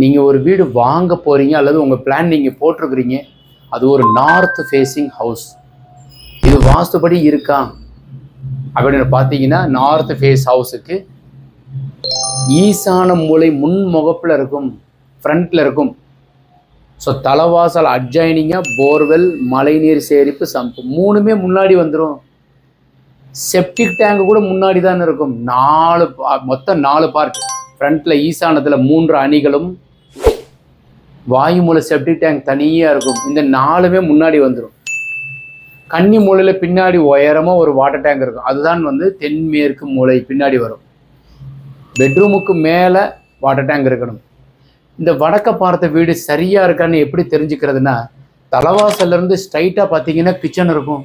நீங்கள் ஒரு வீடு வாங்க போகிறீங்க அல்லது உங்கள் பிளான் நீங்கள் போட்டிருக்கிறீங்க, அது ஒரு நார்த் ஃபேஸிங் ஹவுஸ். இது வாஸ்துபடி இருக்கா அப்படின்னு பார்த்தீங்கன்னா, நார்த் ஃபேஸ் ஹவுஸுக்கு ஈசான மூலை முன் முகப்பில் இருக்கும், ஃப்ரண்ட்டில் இருக்கும். ஸோ தலைவாசல் அட்ஜாயினிங்காக போர்வெல், மழைநீர் சேரிப்பு, சம்பு மூணுமே முன்னாடி வந்துடும். செப்டிக் டேங்கு கூட முன்னாடி தான் இருக்கும். மொத்தம் 4 பார்ட். ஃப்ரண்ட்டில் ஈசானத்தில் 3 அணிகளும், வாயு மூலை செப்டிக் டேங்க் தனியாக இருக்கும். இந்த 4மே முன்னாடி வந்துடும். கன்னி மூலையில் பின்னாடி உயரமாக ஒரு வாட்டர் டேங்க் இருக்கும். அதுதான் தென்மேற்கு மூலை பின்னாடி வரும். பெட்ரூமுக்கு மேலே வாட்டர் டேங்க் இருக்கணும். இந்த வடக்க பார்த்த வீடு சரியாக இருக்கான்னு எப்படி தெரிஞ்சுக்கிறதுனா, தலைவாசல்லேருந்து ஸ்ட்ரைட்டாக பார்த்தீங்கன்னா கிச்சன் இருக்கும்.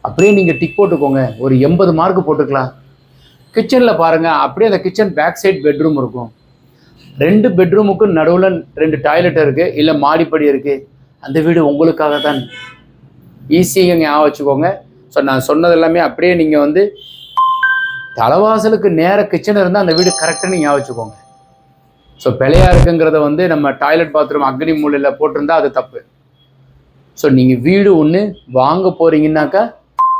அப்படியே நீங்கள் டிக் போட்டுக்கோங்க, ஒரு 80 மார்க் போட்டுக்கலாம். கிச்சனில் பாருங்கள், அப்படியே அந்த கிச்சன் பேக் சைட் பெட்ரூம் இருக்கும். 2 பெட்ரூமுக்கும் நடுவில் 2 டாய்லெட் இருக்குது, இல்லை மாடிப்படி இருக்குது. அந்த வீடு உங்களுக்காக தான். ஈஸியாக ஞாபகம் வச்சுக்கோங்க. ஸோ நான் சொன்னது எல்லாமே அப்படியே நீங்கள் தலைவாசலுக்கு நேராக கிச்சன் இருந்தால் அந்த வீடு கரெக்டாக ஞாபகம் வச்சுக்கோங்க. ஸோ பிழையா இருக்குங்கிறத நம்ம டாய்லெட் பாத்ரூம் அக்னி மூலையில் போட்டிருந்தா அது தப்பு. ஸோ நீங்கள் வீடு ஒன்று வாங்க போகிறீங்கன்னாக்கா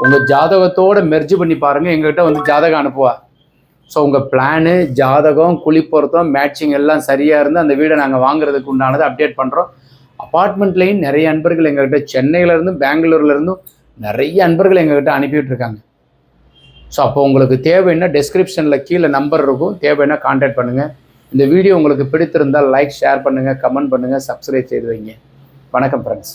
உங்கள் ஜாதகத்தோடு மெர்ஜ் பண்ணி பாருங்கள். எங்கள்கிட்ட ஜாதகம் அனுப்புவா. ஸோ உங்கள் பிளானு, ஜாதகம், குழிப்பொருத்தம், மேட்சிங் எல்லாம் சரியாக இருந்து அந்த வீடை நாங்கள் வாங்குறதுக்கு உண்டானதை அப்டேட் பண்ணுறோம். அப்பார்ட்மெண்ட்லேயும் நிறைய அன்பர்கள் எங்கள்கிட்ட சென்னையிலேருந்தும் பெங்களூர்லேருந்தும் நிறைய அன்பர்கள் எங்கள்கிட்ட அனுப்பிவிட்ருக்காங்க. ஸோ அப்போ உங்களுக்கு தேவைன்னா டெஸ்கிரிப்ஷனில் கீழே நம்பர் இருக்கும், தேவைன்னா கான்டாக்ட் பண்ணுங்கள். இந்த வீடியோ உங்களுக்கு பிடித்திருந்தால் லைக், ஷேர் பண்ணுங்கள், கமெண்ட் பண்ணுங்கள், சப்ஸ்கிரைப் செய்து வைங்க. வணக்கம் ஃப்ரெண்ட்ஸ்.